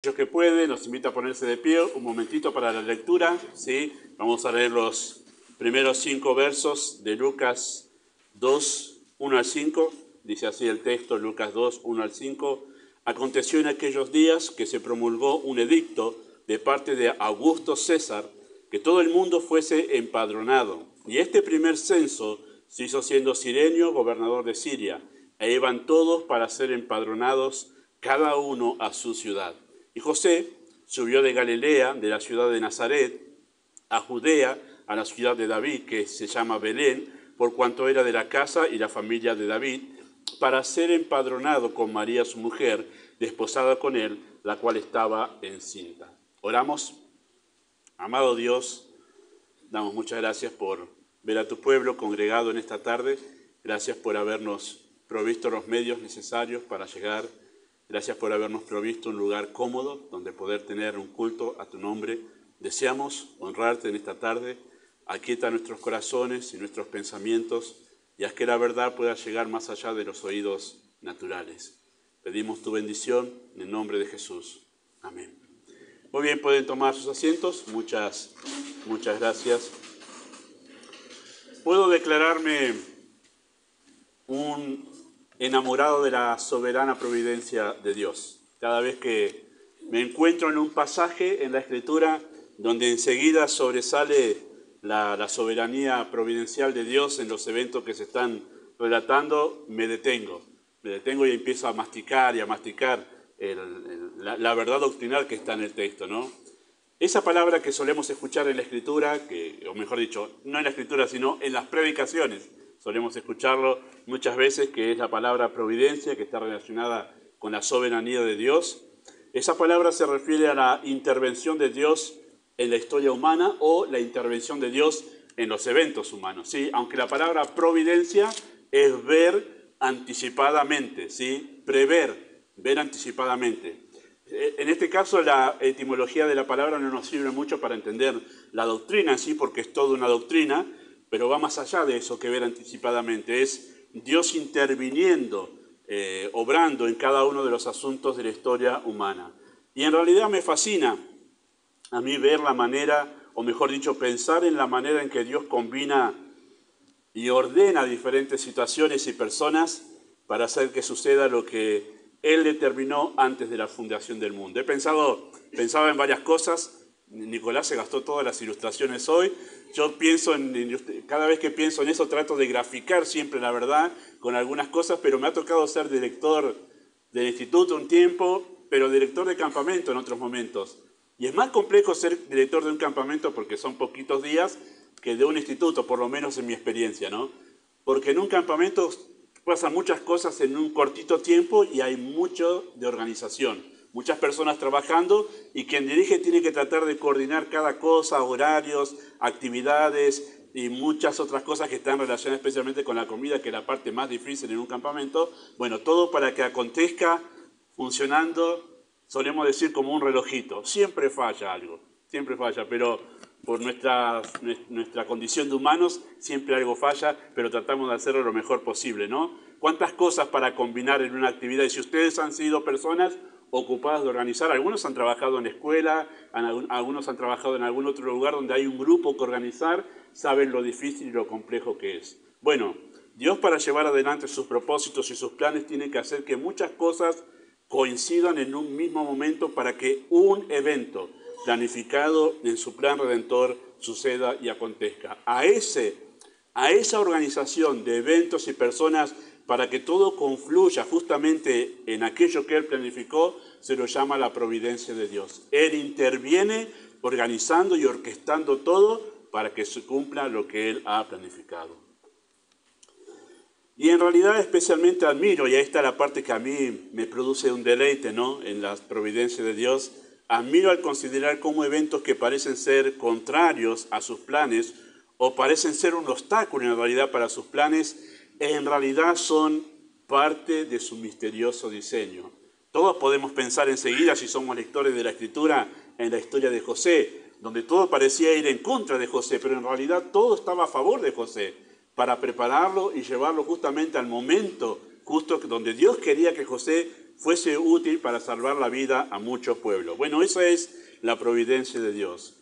Aquellos que pueden, los invito a ponerse de pie un momentito para la lectura, ¿sí? Vamos a leer los primeros 5 versos de Lucas 2, 1 al 5. Dice así el texto, Lucas 2, 1 al 5. Aconteció en aquellos días que se promulgó un edicto de parte de Augusto César, que todo el mundo fuese empadronado. Y este primer censo se hizo siendo Cirenio gobernador de Siria, e iban todos para ser empadronados, cada uno a su ciudad. Y José subió de Galilea, de la ciudad de Nazaret, a Judea, a la ciudad de David, que se llama Belén, por cuanto era de la casa y la familia de David, para ser empadronado con María su mujer, desposada con él, la cual estaba encinta. Oramos. Amado Dios, damos muchas gracias por ver a tu pueblo congregado en esta tarde. Gracias por habernos provisto los medios necesarios para llegar. Gracias por habernos provisto un lugar cómodo donde poder tener un culto a tu nombre. Deseamos honrarte en esta tarde. Aquieta nuestros corazones y nuestros pensamientos y haz que la verdad pueda llegar más allá de los oídos naturales. Pedimos tu bendición en el nombre de Jesús. Amén. Muy bien, pueden tomar sus asientos. Muchas gracias. Puedo declararme un enamorado de la soberana providencia de Dios. Cada vez que me encuentro en un pasaje en la Escritura donde enseguida sobresale la soberanía providencial de Dios en los eventos que se están relatando, me detengo y empiezo a masticar la verdad doctrinal que está en el texto, ¿no? Esa palabra que solemos escuchar en la Escritura, o mejor dicho, no en la Escritura, sino en las predicaciones, solemos escucharlo muchas veces, que es la palabra providencia, que está relacionada con la soberanía de Dios. Esa palabra se refiere a la intervención de Dios en la historia humana o la intervención de Dios en los eventos humanos, ¿sí? Aunque la palabra providencia es ver anticipadamente, ¿sí? Ver anticipadamente. En este caso, la etimología de la palabra no nos sirve mucho para entender la doctrina en sí, porque es toda una doctrina, pero va más allá de eso que ver anticipadamente. Es Dios interviniendo, obrando en cada uno de los asuntos de la historia humana. Y en realidad me fascina a mí ver la manera, o mejor dicho, pensar en la manera en que Dios combina y ordena diferentes situaciones y personas para hacer que suceda lo que Él determinó antes de la fundación del mundo. Pensaba en varias cosas. Nicolás se gastó todas las ilustraciones hoy. Yo cada vez que pienso en eso trato de graficar siempre la verdad con algunas cosas, pero me ha tocado ser director del instituto un tiempo, pero director de campamento en otros momentos. Y es más complejo ser director de un campamento porque son poquitos días que de un instituto, por lo menos en mi experiencia, ¿no? Porque en un campamento pasan muchas cosas en un cortito tiempo y hay mucho de organización. Muchas personas trabajando y quien dirige tiene que tratar de coordinar cada cosa, horarios, actividades y muchas otras cosas que están relacionadas especialmente con la comida, que es la parte más difícil en un campamento. Bueno, todo para que acontezca funcionando, solemos decir como un relojito. Siempre falla algo, pero por nuestra condición de humanos siempre algo falla, pero tratamos de hacerlo lo mejor posible, ¿no? ¿Cuántas cosas para combinar en una actividad? Y si ustedes han sido personas ocupadas de organizar, algunos han trabajado en escuela, algunos han trabajado en algún otro lugar donde hay un grupo que organizar, saben lo difícil y lo complejo que es. Bueno, Dios, para llevar adelante sus propósitos y sus planes, tiene que hacer que muchas cosas coincidan en un mismo momento para que un evento planificado en su plan redentor suceda y acontezca. A esa organización de eventos y personas para que todo confluya justamente en aquello que Él planificó, se lo llama la providencia de Dios. Él interviene organizando y orquestando todo para que se cumpla lo que Él ha planificado. Y en realidad especialmente admiro, y ahí está la parte que a mí me produce un deleite, ¿no?, en la providencia de Dios, admiro al considerar cómo eventos que parecen ser contrarios a sus planes o parecen ser un obstáculo en realidad para sus planes, en realidad son parte de su misterioso diseño. Todos podemos pensar enseguida, si somos lectores de la Escritura, en la historia de José, donde todo parecía ir en contra de José, pero en realidad todo estaba a favor de José, para prepararlo y llevarlo justamente al momento justo donde Dios quería que José fuese útil para salvar la vida a muchos pueblos. Bueno, esa es la providencia de Dios.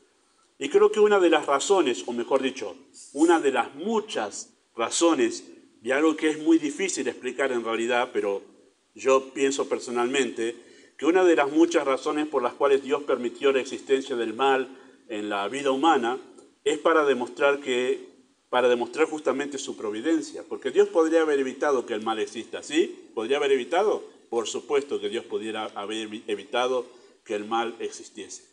Y creo que una de las razones, o mejor dicho, una de las muchas razones, y algo que es muy difícil de explicar en realidad, pero yo pienso personalmente, que una de las muchas razones por las cuales Dios permitió la existencia del mal en la vida humana es para demostrar justamente su providencia, porque Dios podría haber evitado que el mal exista, ¿sí? ¿Podría haber evitado? Por supuesto que Dios pudiera haber evitado que el mal existiese.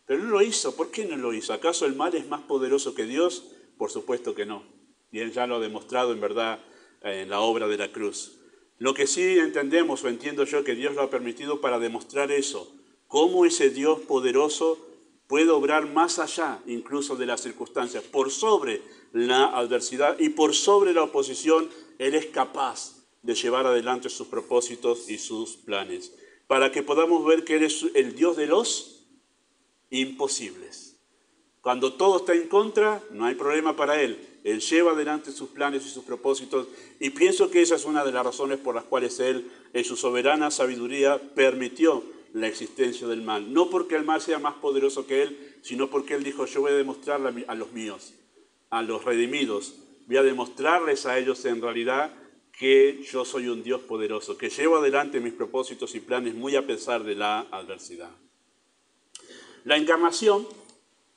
Pero no lo hizo. ¿Por qué no lo hizo? ¿Acaso el mal es más poderoso que Dios? Por supuesto que no. Y Él ya lo ha demostrado en verdad en la obra de la cruz. Lo que sí entendemos o entiendo yo que Dios lo ha permitido para demostrar eso, cómo ese Dios poderoso puede obrar más allá incluso de las circunstancias, por sobre la adversidad y por sobre la oposición. Él es capaz de llevar adelante sus propósitos y sus planes, para que podamos ver que Él es el Dios de los imposibles. Cuando todo está en contra, no hay problema para Él. Él lleva adelante sus planes y sus propósitos, y pienso que esa es una de las razones por las cuales Él, en su soberana sabiduría, permitió la existencia del mal. No porque el mal sea más poderoso que Él, sino porque Él dijo: yo voy a demostrarle a los míos, a los redimidos, voy a demostrarles a ellos en realidad que yo soy un Dios poderoso, que llevo adelante mis propósitos y planes muy a pesar de la adversidad. La encarnación,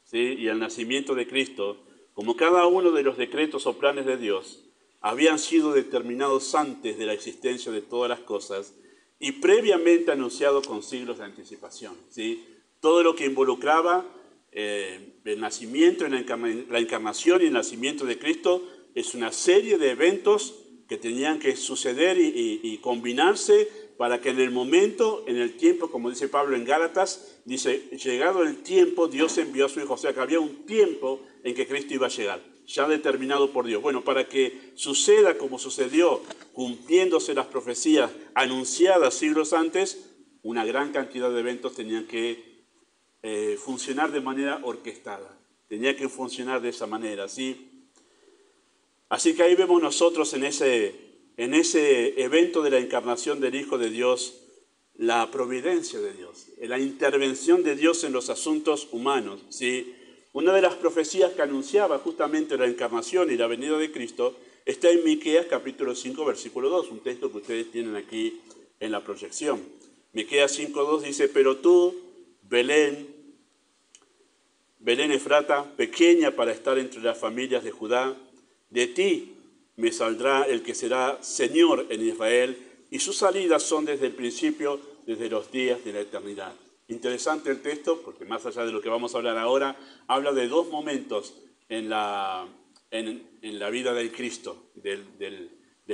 ¿sí?, y el nacimiento de Cristo, como cada uno de los decretos o planes de Dios, habían sido determinados antes de la existencia de todas las cosas y previamente anunciados con siglos de anticipación, ¿sí? Todo lo que involucraba el nacimiento, la encarnación y el nacimiento de Cristo es una serie de eventos que tenían que suceder y combinarse para que en el momento, en el tiempo, como dice Pablo en Gálatas, dice: llegado el tiempo, Dios envió a su Hijo. O sea que había un tiempo en que Cristo iba a llegar, ya determinado por Dios. Bueno, para que suceda como sucedió, cumpliéndose las profecías anunciadas siglos antes, una gran cantidad de eventos tenían que funcionar de manera orquestada. Tenía que funcionar de esa manera, ¿sí? Así que ahí vemos nosotros en ese evento de la encarnación del Hijo de Dios, la providencia de Dios, la intervención de Dios en los asuntos humanos, ¿sí? Una de las profecías que anunciaba justamente la encarnación y la venida de Cristo está en Miqueas capítulo 5, versículo 2, un texto que ustedes tienen aquí en la proyección. Miqueas 5:2 dice: pero tú, Belén Efrata, pequeña para estar entre las familias de Judá, de ti me saldrá el que será Señor en Israel, y sus salidas son desde el principio, desde los días de la eternidad. Interesante el texto, porque más allá de lo que vamos a hablar ahora, habla de dos momentos en la vida del Cristo, del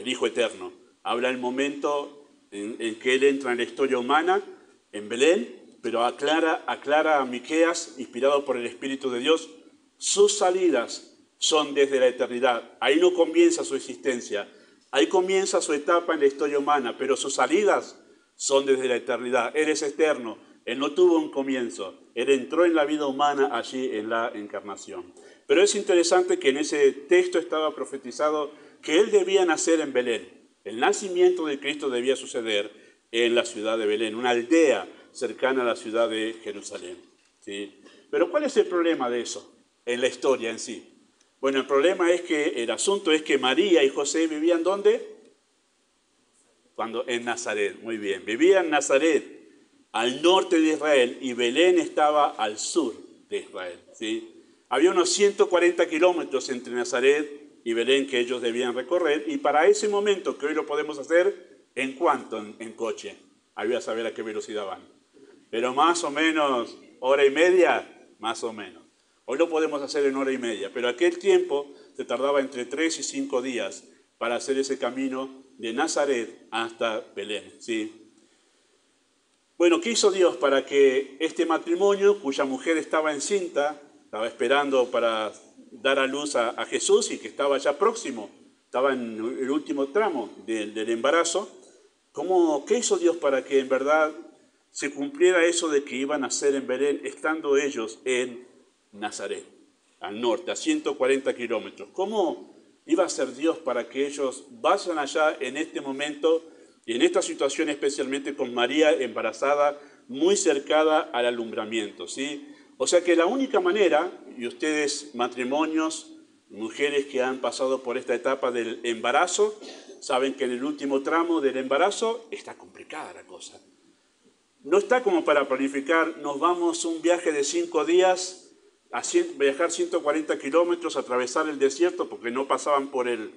Hijo Eterno. Habla el momento en que Él entra en la historia humana, en Belén, pero aclara a Miqueas, inspirado por el Espíritu de Dios, sus salidas son desde la eternidad. Ahí no comienza su existencia, ahí comienza su etapa en la historia humana, pero sus salidas son desde la eternidad. Él es eterno, Él no tuvo un comienzo, Él entró en la vida humana allí en la encarnación. Pero es interesante que en ese texto estaba profetizado que Él debía nacer en Belén. El nacimiento de Cristo debía suceder en la ciudad de Belén, una aldea cercana a la ciudad de Jerusalén, ¿sí? Pero ¿cuál es el problema de eso en la historia en sí? Bueno, el asunto es que María y José vivían ¿dónde? En Nazaret, muy bien. Vivían en Nazaret, al norte de Israel, y Belén estaba al sur de Israel, ¿sí? Había unos 140 kilómetros entre Nazaret y Belén que ellos debían recorrer, y para ese momento, que hoy lo podemos hacer, ¿en cuánto? En coche. Había que saber a qué velocidad van. Pero más o menos, hora y media, más o menos. Hoy lo podemos hacer en hora y media, pero aquel tiempo se tardaba entre 3 y 5 días para hacer ese camino de Nazaret hasta Belén, ¿sí? Bueno, ¿qué hizo Dios para que este matrimonio, cuya mujer estaba encinta, estaba esperando para dar a luz a Jesús y que estaba ya próximo, estaba en el último tramo del embarazo, ¿qué hizo Dios para que en verdad se cumpliera eso de que iban a nacer en Belén, estando ellos en Nazaret, al norte, a 140 kilómetros? ¿Cómo iba a ser Dios para que ellos vayan allá en este momento Y en esta situación especialmente con María embarazada, muy cercana al alumbramiento, ¿sí? O sea que la única manera, y ustedes matrimonios, mujeres que han pasado por esta etapa del embarazo, saben que en el último tramo del embarazo está complicada la cosa. No está como para planificar, nos vamos un viaje de 5 días, a viajar 140 kilómetros, atravesar el desierto, porque no pasaban por el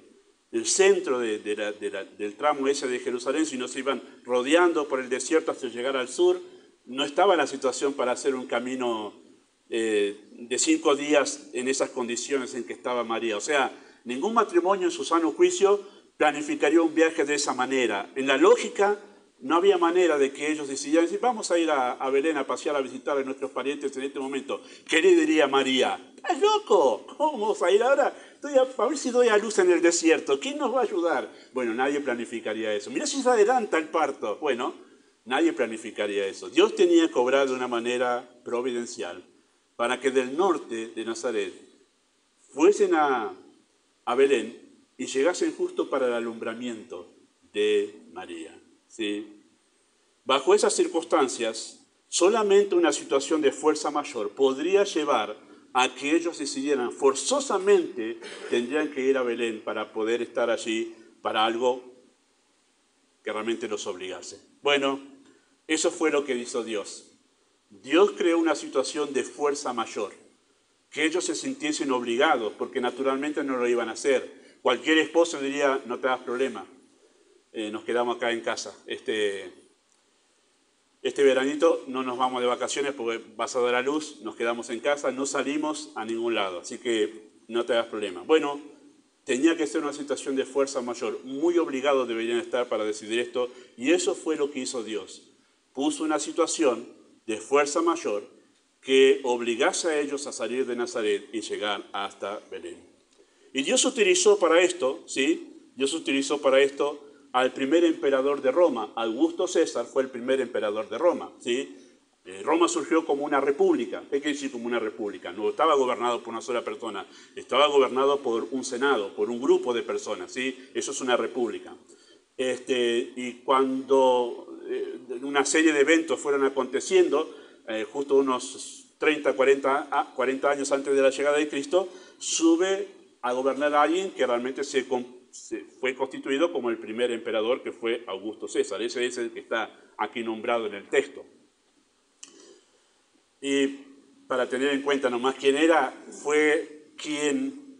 centro del tramo ese de Jerusalén, sino se iban rodeando por el desierto hasta llegar al sur. No estaba en la situación para hacer un camino de 5 días en esas condiciones en que estaba María. O sea, ningún matrimonio en su sano juicio planificaría un viaje de esa manera. En la lógica, no había manera de que ellos decidieran decir, vamos a ir a Belén a pasear, a visitar a nuestros parientes en este momento. ¿Qué le diría María? ¡Estás loco! ¿Cómo vamos a ir ahora? A ver si doy a luz en el desierto. ¿Quién nos va a ayudar? Bueno, nadie planificaría eso. Mira si se adelanta el parto. Bueno, nadie planificaría eso. Dios tenía que obrar de una manera providencial para que del norte de Nazaret fuesen a Belén y llegasen justo para el alumbramiento de María. ¿Sí? Bajo esas circunstancias, solamente una situación de fuerza mayor podría llevar a que ellos decidieran forzosamente tendrían que ir a Belén para poder estar allí para algo que realmente los obligase. Bueno, eso fue lo que hizo Dios. Dios creó una situación de fuerza mayor, que ellos se sintiesen obligados, porque naturalmente no lo iban a hacer. Cualquier esposo diría, no te hagas problema, nos quedamos acá en casa. Este veranito no nos vamos de vacaciones porque vas a dar a luz, nos quedamos en casa, no salimos a ningún lado, así que no te hagas problema. Bueno, tenía que ser una situación de fuerza mayor, muy obligados deberían estar para decidir esto, y eso fue lo que hizo Dios. Puso una situación de fuerza mayor que obligase a ellos a salir de Nazaret y llegar hasta Belén. Y Dios utilizó para esto, ¿sí? Dios utilizó para esto al primer emperador de Roma. Augusto César fue el primer emperador de Roma, ¿sí? Roma surgió como una república. ¿Qué quiere decir como una república? No estaba gobernado por una sola persona, estaba gobernado por un senado, por un grupo de personas, ¿sí? Eso es una república. Y cuando una serie de eventos fueron aconteciendo, justo unos 30, 40 años antes de la llegada de Cristo, sube a gobernar a alguien que realmente se fue constituido como el primer emperador, que fue Augusto César. Ese es el que está aquí nombrado en el texto. Y para tener en cuenta nomás quién era, fue quien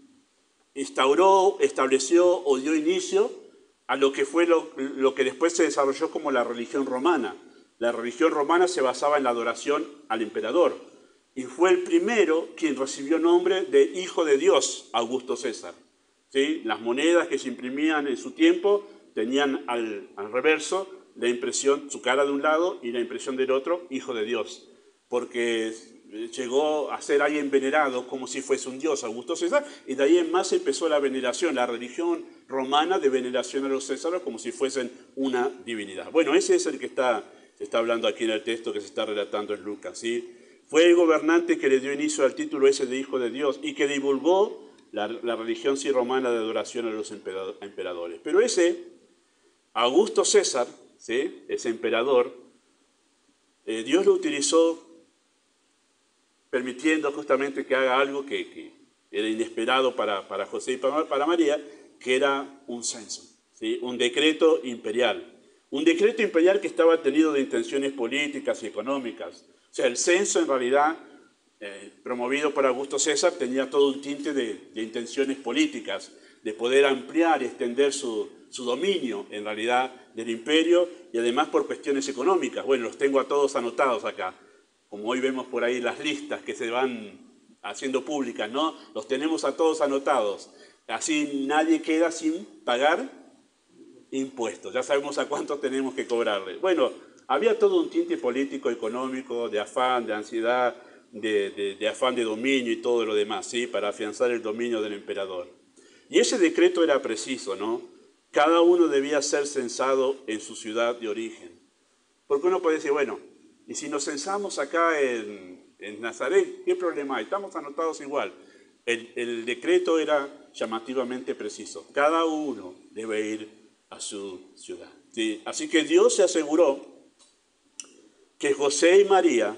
instauró, estableció o dio inicio a lo que fue lo que después se desarrolló como la religión romana. La religión romana se basaba en la adoración al emperador y fue el primero quien recibió nombre de Hijo de Dios, Augusto César. ¿Sí? Las monedas que se imprimían en su tiempo tenían al reverso la impresión, su cara de un lado y la impresión del otro, Hijo de Dios, porque llegó a ser alguien venerado como si fuese un dios, Augusto César, y de ahí en más empezó la veneración, la religión romana de veneración a los césares como si fuesen una divinidad. Bueno, ese es el que se está hablando aquí en el texto que se está relatando en Lucas, ¿sí? Fue el gobernante que le dio inicio al título ese de Hijo de Dios y que divulgó la religión sí romana de adoración a los emperadores. Pero ese Augusto César, ¿sí? Ese emperador, Dios lo utilizó permitiendo justamente que haga algo que era inesperado para José y para María, que era un censo, ¿sí? Un decreto imperial. Un decreto imperial que estaba tenido de intenciones políticas y económicas. O sea, el censo en realidad, promovido por Augusto César, tenía todo un tinte de intenciones políticas, de poder ampliar y extender su dominio, en realidad, del imperio, y además por cuestiones económicas. Bueno, los tengo a todos anotados acá. Como hoy vemos por ahí las listas que se van haciendo públicas, ¿no? Los tenemos a todos anotados. Así nadie queda sin pagar impuestos. Ya sabemos a cuántos tenemos que cobrarle. Bueno, había todo un tinte político, económico, de afán, de ansiedad, de afán de dominio y todo lo demás, ¿sí? Para afianzar el dominio del emperador. Y ese decreto era preciso, ¿no? Cada uno debía ser censado en su ciudad de origen. Porque uno puede decir, bueno, y si nos censamos acá en Nazaret, ¿qué problema hay? Estamos anotados igual. El decreto era llamativamente preciso. Cada uno debe ir a su ciudad. ¿sí? Así que Dios se aseguró que José y María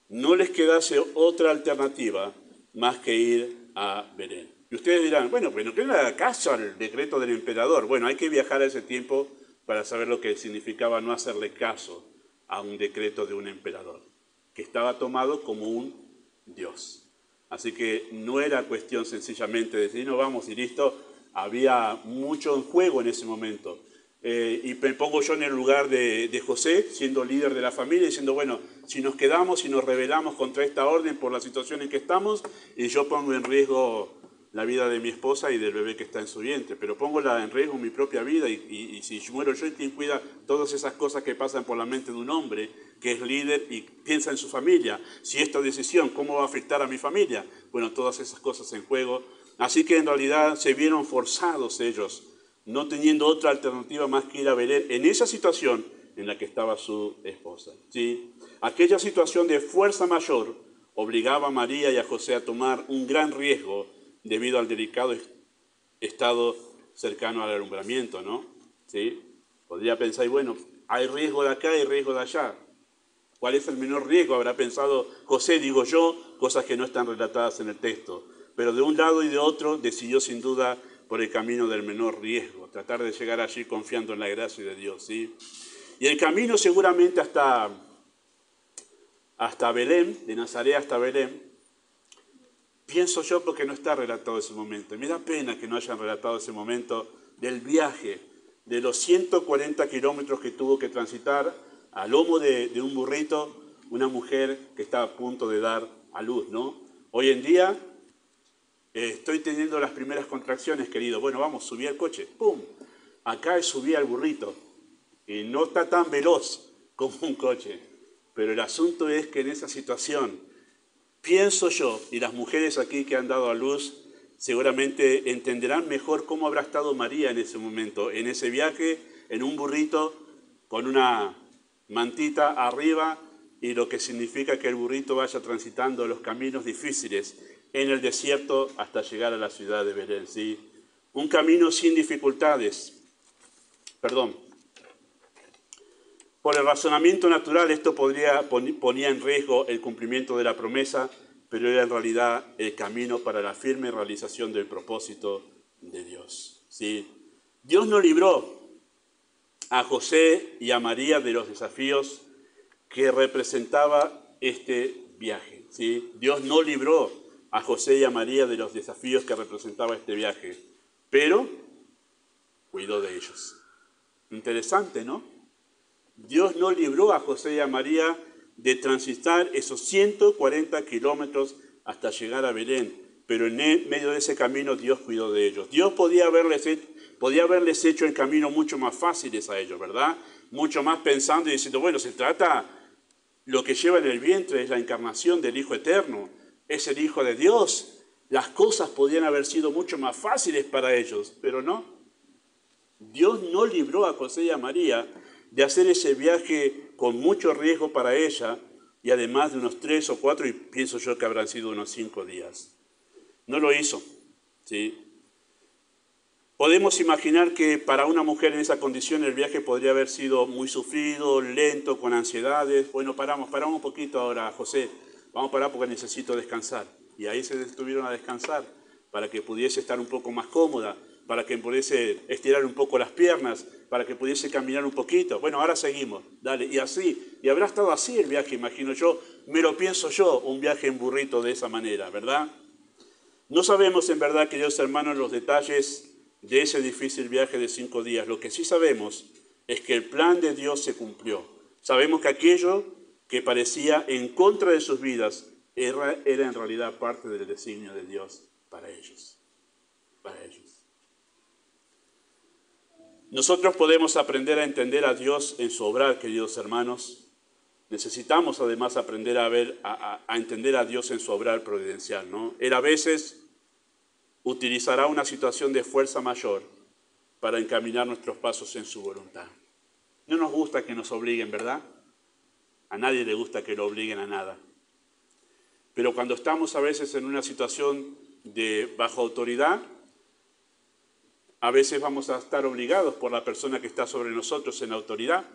no les quedase otra alternativa más que ir a Belén. Y ustedes dirán, bueno, pues no le haga caso al decreto del emperador. Bueno, hay que viajar a ese tiempo para saber lo que significaba no hacerle caso a un decreto de un emperador, que estaba tomado como un Dios. Así que no era cuestión sencillamente de decir, no vamos y listo, había mucho en juego en ese momento. Y me pongo yo en el lugar de José, siendo líder de la familia, diciendo, bueno, si nos quedamos, si nos rebelamos contra esta orden por la situación en que estamos, y yo pongo en riesgo la vida de mi esposa y del bebé que está en su vientre, pero pongo en riesgo mi propia vida y si muero yo, ¿quién cuida todas esas cosas que pasan por la mente de un hombre que es líder y piensa en su familia? Si esta decisión, ¿cómo va a afectar a mi familia? Bueno, todas esas cosas en juego. Así que en realidad se vieron forzados ellos, no teniendo otra alternativa más que ir a Belén en esa situación en la que estaba su esposa. ¿Sí? Aquella situación de fuerza mayor obligaba a María y a José a tomar un gran riesgo debido al delicado estado cercano al alumbramiento, ¿no? ¿Sí? Podría pensar, bueno, hay riesgo de acá, hay riesgo de allá. ¿Cuál es el menor riesgo? Habrá pensado José, digo yo, cosas que no están relatadas en el texto. Pero de un lado y de otro decidió sin duda por el camino del menor riesgo, tratar de llegar allí confiando en la gracia de Dios, ¿sí? Y el camino seguramente hasta Belén, de Nazaret hasta Belén, pienso yo porque no está relatado ese momento. Me da pena que no hayan relatado ese momento del viaje, de los 140 kilómetros que tuvo que transitar a lomo de un burrito una mujer que está a punto de dar a luz, ¿no? Hoy en día estoy teniendo las primeras contracciones, querido. Bueno, vamos, subí al coche. ¡Pum! Acá subí al burrito. Y no está tan veloz como un coche. Pero el asunto es que en esa situación, pienso yo, y las mujeres aquí que han dado a luz seguramente entenderán mejor cómo habrá estado María en ese momento, en ese viaje, en un burrito con una mantita arriba y lo que significa que el burrito vaya transitando los caminos difíciles en el desierto hasta llegar a la ciudad de Belén, ¿sí? Un camino sin dificultades. Por el razonamiento natural esto ponía en riesgo el cumplimiento de la promesa, pero era en realidad el camino para la firme realización del propósito de Dios, ¿sí? Dios no libró a José y a María de los desafíos que representaba este viaje, ¿sí? Dios no libró a José y a María de los desafíos que representaba este viaje, pero cuidó de ellos. Interesante, ¿no? Dios no libró a José y a María de transitar esos 140 kilómetros hasta llegar a Belén, pero en medio de ese camino Dios cuidó de ellos. Dios podía haberles hecho el camino mucho más fáciles a ellos, ¿verdad? Mucho más pensando y diciendo, bueno, lo que lleva en el vientre es la encarnación del Hijo Eterno, es el Hijo de Dios. Las cosas podían haber sido mucho más fáciles para ellos, pero no. Dios no libró a José y a María de hacer ese viaje con mucho riesgo para ella y además de unos 3 o 4, y pienso yo que habrán sido unos 5 días. No lo hizo, ¿sí? Podemos imaginar que para una mujer en esa condición el viaje podría haber sido muy sufrido, lento, con ansiedades. Bueno, paramos un poquito ahora, José. Vamos a parar porque necesito descansar. Y ahí se detuvieron a descansar para que pudiese estar un poco más cómoda, para que pudiese estirar un poco las piernas, para que pudiese caminar un poquito. Bueno, ahora seguimos, dale. Y así, y habrá estado así el viaje, imagino yo, me lo pienso yo, un viaje en burrito de esa manera, ¿verdad? No sabemos en verdad, queridos hermanos, los detalles de ese difícil viaje de 5 días. Lo que sí sabemos es que el plan de Dios se cumplió. Sabemos que aquello que parecía en contra de sus vidas era en realidad parte del designio de Dios para ellos. Para ellos. Nosotros podemos aprender a entender a Dios en su obrar, queridos hermanos. Necesitamos además aprender a entender a Dios en su obrar providencial, ¿no? Él a veces utilizará una situación de fuerza mayor para encaminar nuestros pasos en su voluntad. No nos gusta que nos obliguen, ¿verdad? A nadie le gusta que lo obliguen a nada. Pero cuando estamos a veces en una situación de bajo autoridad, A veces vamos a estar obligados por la persona que está sobre nosotros en autoridad,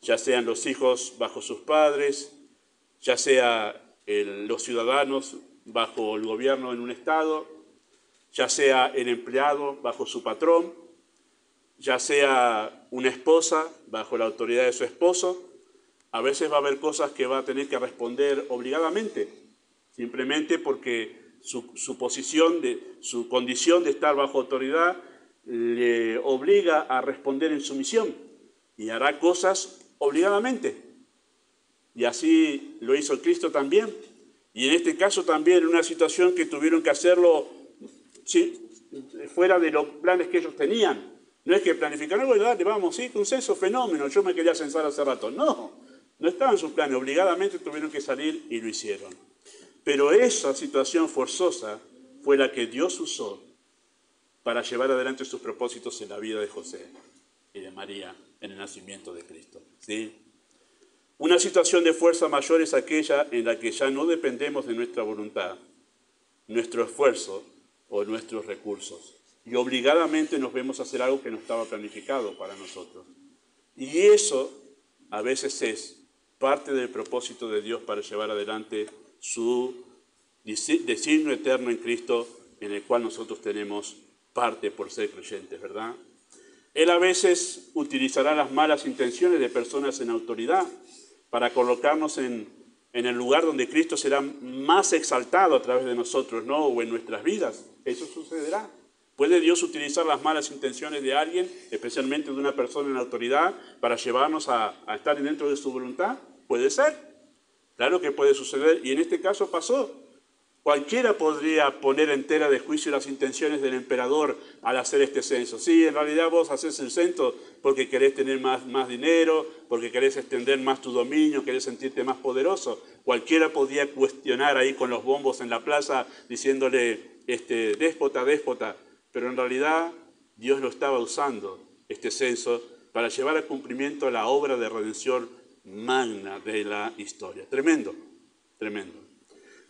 ya sean los hijos bajo sus padres, ya sea los ciudadanos bajo el gobierno en un estado, ya sea el empleado bajo su patrón, ya sea una esposa bajo la autoridad de su esposo. A veces va a haber cosas que va a tener que responder obligadamente, simplemente porque su posición, su condición de estar bajo autoridad le obliga a responder en sumisión y hará cosas obligadamente. Y así lo hizo Cristo también. Y en este caso también en una situación que tuvieron que hacerlo fuera de los planes que ellos tenían. No es que planificaron algo, dale, vamos, sí, consenso, fenómeno, yo me quería censar hace rato. No estaban en sus planes, obligadamente tuvieron que salir y lo hicieron. Pero esa situación forzosa fue la que Dios usó para llevar adelante sus propósitos en la vida de José y de María en el nacimiento de Cristo. ¿Sí? Una situación de fuerza mayor es aquella en la que ya no dependemos de nuestra voluntad, nuestro esfuerzo o nuestros recursos. Y obligadamente nos vemos a hacer algo que no estaba planificado para nosotros. Y eso a veces es parte del propósito de Dios para llevar adelante su designio eterno en Cristo, en el cual nosotros tenemos parte por ser creyentes, ¿verdad? Él a veces utilizará las malas intenciones de personas en autoridad para colocarnos en el lugar donde Cristo será más exaltado a través de nosotros, ¿no? O en nuestras vidas. Eso sucederá. ¿Puede Dios utilizar las malas intenciones de alguien, especialmente de una persona en autoridad, para llevarnos a estar dentro de su voluntad? Puede ser. Claro que puede suceder, y en este caso pasó. Cualquiera podría poner en tela de juicio las intenciones del emperador al hacer este censo. Sí, en realidad vos haces el censo porque querés tener más dinero, porque querés extender más tu dominio, querés sentirte más poderoso. Cualquiera podía cuestionar ahí con los bombos en la plaza diciéndole, déspota, déspota. Pero en realidad Dios lo estaba usando, este censo, para llevar a cumplimiento la obra de redención magna de la historia. Tremendo, tremendo.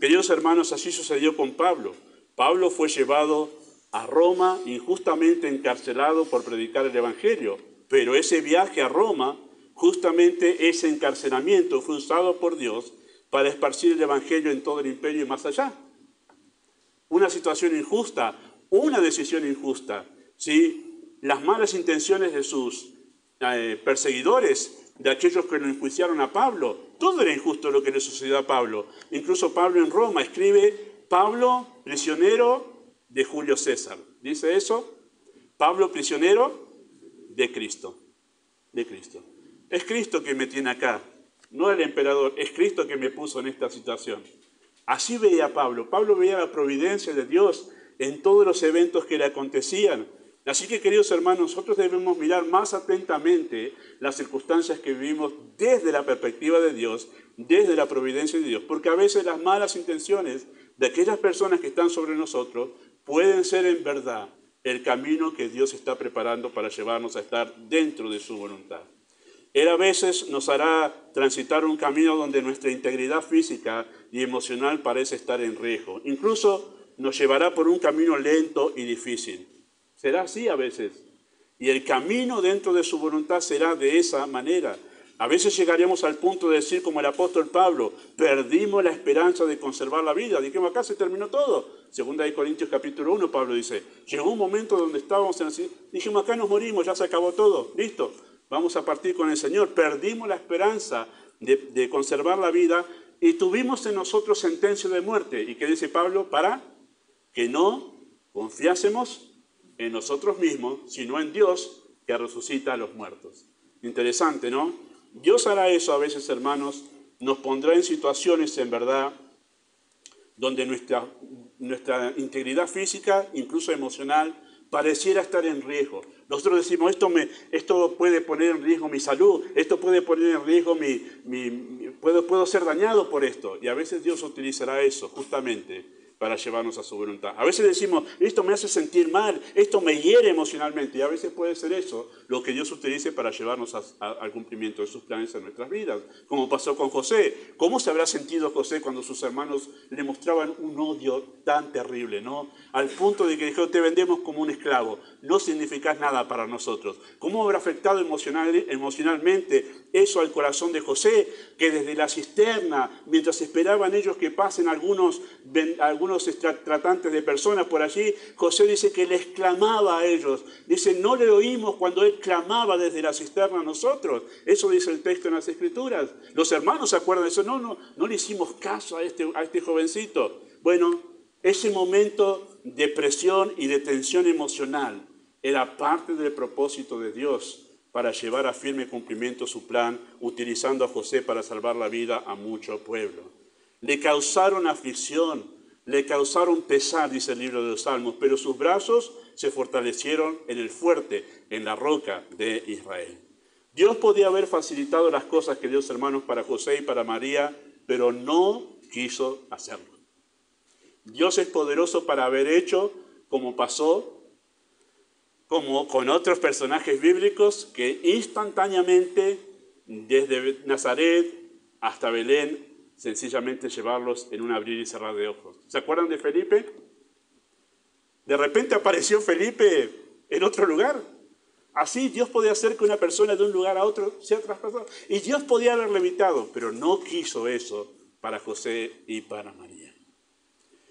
Queridos hermanos, así sucedió con Pablo. Pablo fue llevado a Roma, injustamente encarcelado por predicar el Evangelio. Pero ese viaje a Roma, justamente ese encarcelamiento, fue usado por Dios para esparcir el Evangelio en todo el imperio y más allá. Una situación injusta, una decisión injusta, ¿sí? Las malas intenciones de sus perseguidores, de aquellos que lo enjuiciaron a Pablo. Todo era injusto lo que le sucedió a Pablo. Incluso Pablo en Roma escribe, Pablo, prisionero de Julio César. ¿Dice eso? Pablo, prisionero de Cristo. De Cristo. Es Cristo que me tiene acá, no el emperador. Es Cristo que me puso en esta situación. Así veía Pablo. Pablo veía la providencia de Dios en todos los eventos que le acontecían. Así que, queridos hermanos, nosotros debemos mirar más atentamente las circunstancias que vivimos desde la perspectiva de Dios, desde la providencia de Dios, porque a veces las malas intenciones de aquellas personas que están sobre nosotros pueden ser en verdad el camino que Dios está preparando para llevarnos a estar dentro de su voluntad. Él a veces nos hará transitar un camino donde nuestra integridad física y emocional parece estar en riesgo. Incluso nos llevará por un camino lento y difícil. Será así a veces. Y el camino dentro de su voluntad será de esa manera. A veces llegaremos al punto de decir, como el apóstol Pablo, perdimos la esperanza de conservar la vida. Dijimos, acá se terminó todo. Segunda de Corintios capítulo 1, Pablo dice, llegó un momento donde estábamos en así, dijimos, acá nos morimos, ya se acabó todo, listo. Vamos a partir con el Señor. Perdimos la esperanza de conservar la vida y tuvimos en nosotros sentencia de muerte. ¿Y qué dice Pablo? Para que no confiásemos en nosotros mismos, sino en Dios que resucita a los muertos. Interesante, ¿no? Dios hará eso a veces, hermanos, nos pondrá en situaciones, en verdad, donde nuestra integridad física, incluso emocional, pareciera estar en riesgo. Nosotros decimos, esto puede poner en riesgo mi salud, esto puede poner en riesgo puedo ser dañado por esto. Y a veces Dios utilizará eso, justamente, para llevarnos a su voluntad. A veces decimos, esto me hace sentir mal, esto me hiere emocionalmente, y a veces puede ser eso lo que Dios utilice para llevarnos al cumplimiento de sus planes en nuestras vidas, como pasó con José. ¿Cómo se habrá sentido José cuando sus hermanos le mostraban un odio tan terrible, ¿no? Al punto de que dijo, te vendemos como un esclavo, no significás nada para nosotros. ¿Cómo habrá afectado emocionalmente eso al corazón de José, que desde la cisterna, mientras esperaban ellos que pasen algunos tratantes de personas por allí, José dice que les clamaba a ellos. Dice, no le oímos cuando él clamaba desde la cisterna a nosotros. Eso dice el texto en las Escrituras. Los hermanos se acuerdan de eso. No le hicimos caso a este jovencito. Bueno, ese momento de presión y de tensión emocional era parte del propósito de Dios para llevar a firme cumplimiento su plan, utilizando a José para salvar la vida a mucho pueblo. Le causaron aflicción, le causaron pesar, dice el libro de los Salmos, pero sus brazos se fortalecieron en el fuerte, en la roca de Israel. Dios podía haber facilitado las cosas, queridos hermanos, para José y para María, pero no quiso hacerlo. Dios es poderoso para haber hecho, como pasó, como con otros personajes bíblicos, que instantáneamente, desde Nazaret hasta Belén, sencillamente llevarlos en un abrir y cerrar de ojos. ¿Se acuerdan de Felipe? De repente apareció Felipe en otro lugar. Así Dios podía hacer que una persona de un lugar a otro sea traspasada. Y Dios podía haberle evitado, pero no quiso eso para José y para María.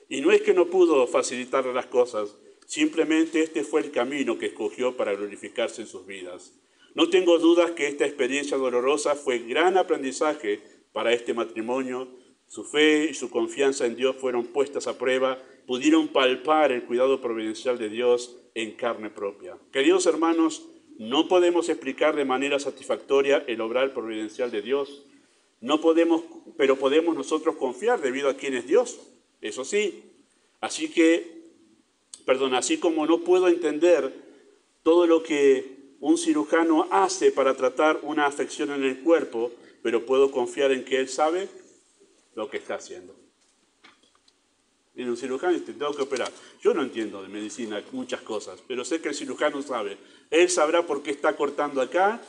Y no es que no pudo facilitarle las cosas, simplemente este fue el camino que escogió para glorificarse en sus vidas. No tengo dudas que esta experiencia dolorosa fue gran aprendizaje para este matrimonio. Su fe y su confianza en Dios fueron puestas a prueba, pudieron palpar el cuidado providencial de Dios en carne propia. Queridos hermanos, no podemos explicar de manera satisfactoria el obrar providencial de Dios. No podemos, pero podemos nosotros confiar debido a quién es Dios. Eso sí. Así como no puedo entender todo lo que un cirujano hace para tratar una afección en el cuerpo, pero puedo confiar en que él sabe lo que está haciendo. Viene un cirujano y te tengo que operar. Yo no entiendo de medicina muchas cosas, pero sé que el cirujano sabe. Él sabrá por qué está cortando acá,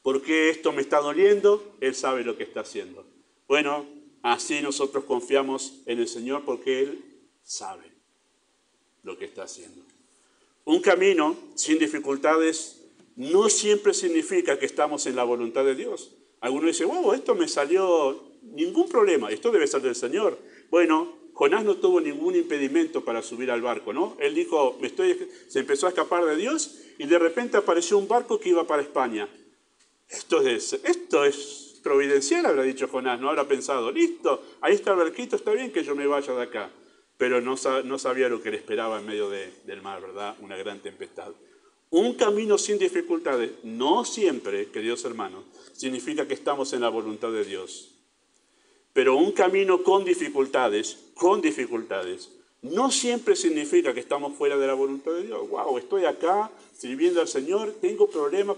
por qué esto me está doliendo, él sabe lo que está haciendo. Bueno, así nosotros confiamos en el Señor porque Él sabe lo que está haciendo. Un camino sin dificultades no siempre significa que estamos en la voluntad de Dios. Algunos dicen, wow, esto me salió, ningún problema, esto debe ser del Señor. Bueno, Jonás no tuvo ningún impedimento para subir al barco, ¿no? Él dijo, se empezó a escapar de Dios y de repente apareció un barco que iba para España. Esto es providencial, habrá dicho Jonás, no habrá pensado, listo, ahí está el barquito, está bien que yo me vaya de acá. Pero no sabía lo que le esperaba en medio del mar, ¿verdad? Una gran tempestad. Un camino sin dificultades, no siempre, queridos hermanos, significa que estamos en la voluntad de Dios. Pero un camino con dificultades, no siempre significa que estamos fuera de la voluntad de Dios. Wow, estoy acá sirviendo al Señor, tengo problema.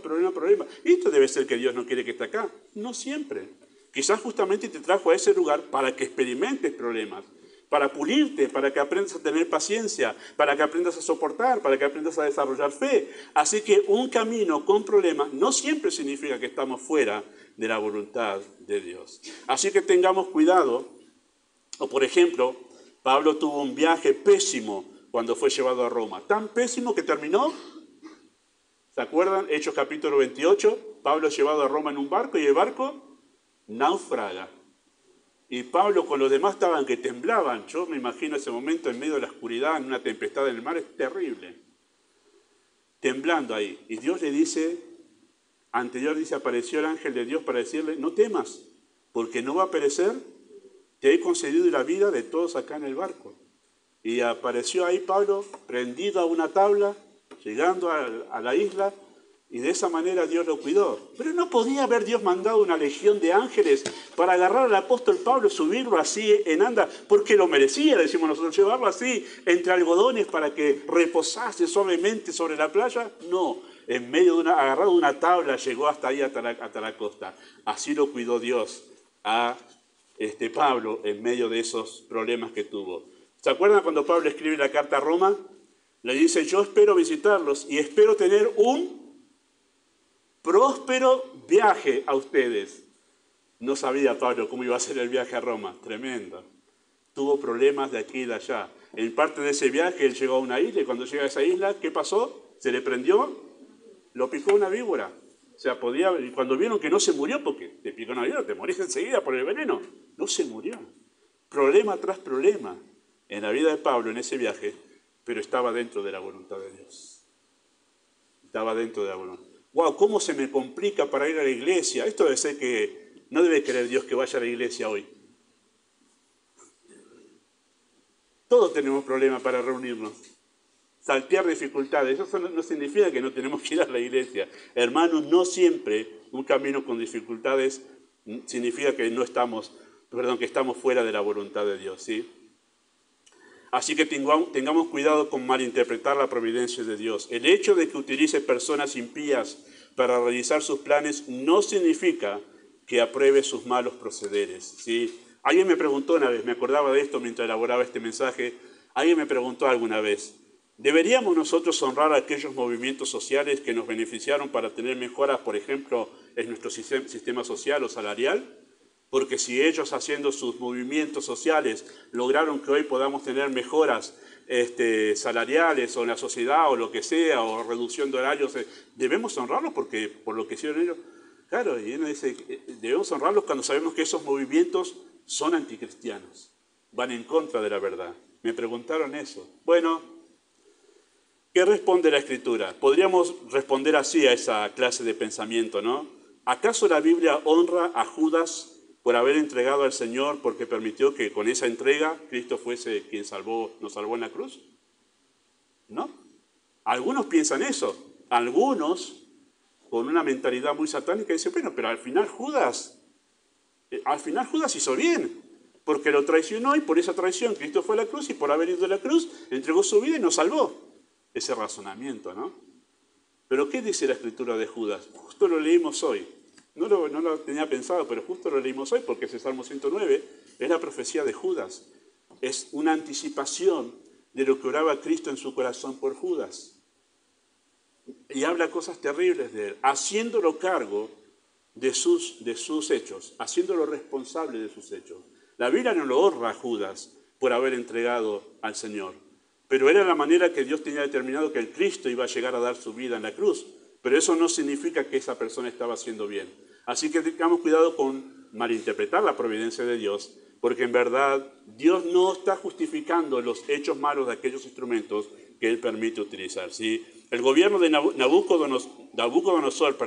Esto debe ser que Dios no quiere que esté acá. No siempre. Quizás justamente te trajo a ese lugar para que experimentes problemas, para pulirte, para que aprendas a tener paciencia, para que aprendas a soportar, para que aprendas a desarrollar fe. Así que un camino con problemas no siempre significa que estamos fuera de la voluntad de Dios. Así que tengamos cuidado. O por ejemplo, Pablo tuvo un viaje pésimo cuando fue llevado a Roma. Tan pésimo que terminó, ¿se acuerdan? Hechos capítulo 28, Pablo es llevado a Roma en un barco y el barco naufraga. Y Pablo con los demás estaban que temblaban. Yo me imagino ese momento en medio de la oscuridad, en una tempestad en el mar, es terrible. Temblando ahí. Y Dios le dice, apareció el ángel de Dios para decirle, no temas, porque no va a perecer, te he concedido la vida de todos acá en el barco. Y apareció ahí Pablo, prendido a una tabla, llegando a la isla, y de esa manera Dios lo cuidó. Pero no podía haber Dios mandado una legión de ángeles para agarrar al apóstol Pablo, subirlo así en anda, porque lo merecía, decimos nosotros, llevarlo así entre algodones para que reposase suavemente sobre la playa. No, en medio agarrado de una tabla, llegó hasta ahí, hasta la costa. Así lo cuidó Dios a Pablo en medio de esos problemas que tuvo. ¿Se acuerdan cuando Pablo escribe la carta a Roma? Le dice, yo espero visitarlos y espero tener un próspero viaje a ustedes. No sabía Pablo cómo iba a ser el viaje a Roma. Tremendo. Tuvo problemas de aquí y de allá. En parte de ese viaje él llegó a una isla y cuando llega a esa isla, ¿qué pasó? Se le prendió, lo picó una víbora. O sea, y cuando vieron que no se murió, porque te picó una víbora, te morís enseguida por el veneno. No se murió. Problema tras problema en la vida de Pablo en ese viaje, pero estaba dentro de la voluntad de Dios. Estaba dentro de la voluntad. ¡Wow! ¿Cómo se me complica para ir a la iglesia? Esto debe ser que no debe querer Dios que vaya a la iglesia hoy. Todos tenemos problemas para reunirnos. Saltear dificultades. Eso no significa que no tenemos que ir a la iglesia. Hermanos, no siempre un camino con dificultades significa que que estamos fuera de la voluntad de Dios, ¿sí? Así que tengamos cuidado con malinterpretar la providencia de Dios. El hecho de que utilice personas impías para realizar sus planes no significa que apruebe sus malos procederes, ¿sí? Alguien me preguntó una vez, me acordaba de esto mientras elaboraba este mensaje, alguien me preguntó alguna vez, ¿deberíamos nosotros honrar a aquellos movimientos sociales que nos beneficiaron para tener mejoras, por ejemplo, en nuestro sistema social o salarial? Porque si ellos haciendo sus movimientos sociales lograron que hoy podamos tener mejoras salariales o en la sociedad o lo que sea, o reducción de horarios, ¿debemos honrarlos por lo que hicieron ellos? Claro, y uno dice, debemos honrarlos cuando sabemos que esos movimientos son anticristianos, van en contra de la verdad. Me preguntaron eso. Bueno, ¿qué responde la Escritura? Podríamos responder así a esa clase de pensamiento, ¿no? ¿Acaso la Biblia honra a Judas por haber entregado al Señor porque permitió que con esa entrega Cristo fuese quien nos salvó en la cruz? ¿No? Algunos piensan eso. Algunos, con una mentalidad muy satánica, dicen, bueno, pero al final Judas hizo bien, porque lo traicionó y por esa traición Cristo fue a la cruz y por haber ido a la cruz entregó su vida y nos salvó. Ese razonamiento, ¿no? Pero ¿qué dice la Escritura de Judas? Justo lo leímos hoy. No lo tenía pensado, pero justo lo leímos hoy porque ese Salmo 109 es la profecía de Judas. Es una anticipación de lo que oraba Cristo en su corazón por Judas. Y habla cosas terribles de él, haciéndolo cargo de sus hechos, haciéndolo responsable de sus hechos. La Biblia no lo honra a Judas por haber entregado al Señor, pero era la manera que Dios tenía determinado que el Cristo iba a llegar a dar su vida en la cruz. Pero eso no significa que esa persona estaba haciendo bien. Así que tengamos cuidado con malinterpretar la providencia de Dios, porque en verdad Dios no está justificando los hechos malos de aquellos instrumentos que Él permite utilizar, ¿sí? El gobierno de Nabucodonosor,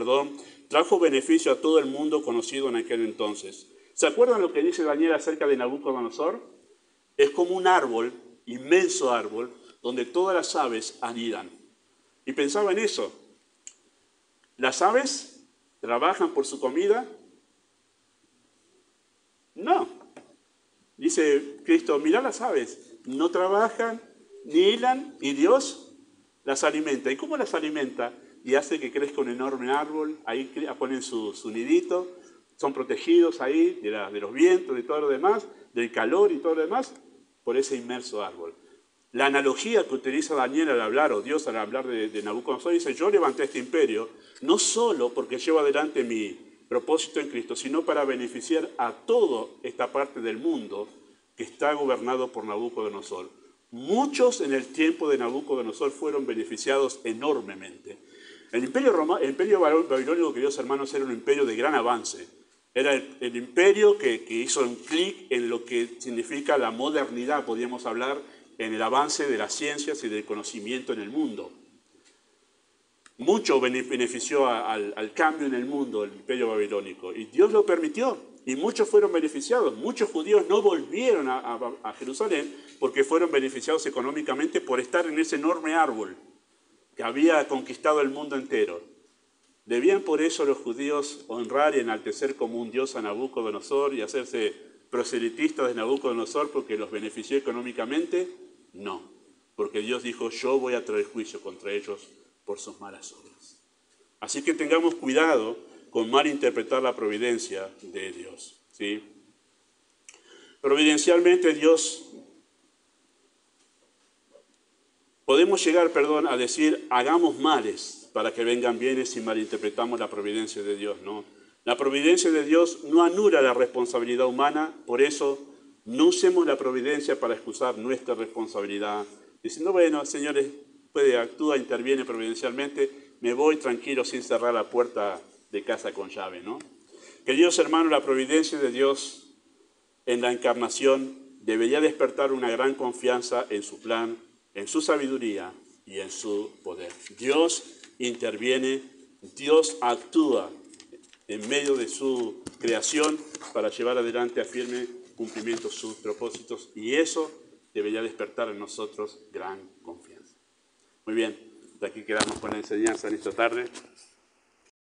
trajo beneficio a todo el mundo conocido en aquel entonces. ¿Se acuerdan lo que dice Daniel acerca de Nabucodonosor? Es como un árbol, inmenso árbol, donde todas las aves anidan. Y pensaba en eso. ¿Las aves trabajan por su comida? No. Dice Cristo, mirá las aves, no trabajan, ni hilan, y Dios las alimenta. ¿Y cómo las alimenta? Y hace que crezca un enorme árbol, ahí ponen su nidito, son protegidos ahí de los vientos, de todo lo demás, del calor y todo lo demás, por ese inmenso árbol. La analogía que utiliza Daniel al hablar, o Dios al hablar de Nabucodonosor, dice, yo levanté este imperio, no solo porque llevo adelante mi propósito en Cristo, sino para beneficiar a toda esta parte del mundo que está gobernado por Nabucodonosor. Muchos en el tiempo de Nabucodonosor fueron beneficiados enormemente. El imperio babilónico, queridos hermanos, era un imperio de gran avance. Era el imperio que hizo un clic en lo que significa la modernidad, podríamos hablar, en el avance de las ciencias y del conocimiento en el mundo. Mucho benefició al cambio en el mundo el imperio babilónico, y Dios lo permitió, y muchos fueron beneficiados. Muchos judíos no volvieron a Jerusalén porque fueron beneficiados económicamente por estar en ese enorme árbol que había conquistado el mundo entero. ¿Debían por eso los judíos honrar y enaltecer como un dios a Nabucodonosor y hacerse proselitistas de Nabucodonosor porque los benefició económicamente? No, porque Dios dijo, yo voy a traer juicio contra ellos por sus malas obras. Así que tengamos cuidado con malinterpretar la providencia de Dios, ¿sí? Providencialmente Dios Podemos llegar, a decir, hagamos males para que vengan bienes si malinterpretamos la providencia de Dios, ¿no? La providencia de Dios no anula la responsabilidad humana, por eso no usemos la providencia para excusar nuestra responsabilidad, diciendo, bueno, señores, actúa, interviene providencialmente, me voy tranquilo sin cerrar la puerta de casa con llave, ¿no? Queridos hermanos, la providencia de Dios en la encarnación debería despertar una gran confianza en su plan, en su sabiduría y en su poder. Dios interviene, Dios actúa en medio de su creación para llevar adelante a firme cumplimiento sus propósitos, y eso debería despertar en nosotros gran confianza. Muy bien, de aquí quedamos con la enseñanza en esta tarde.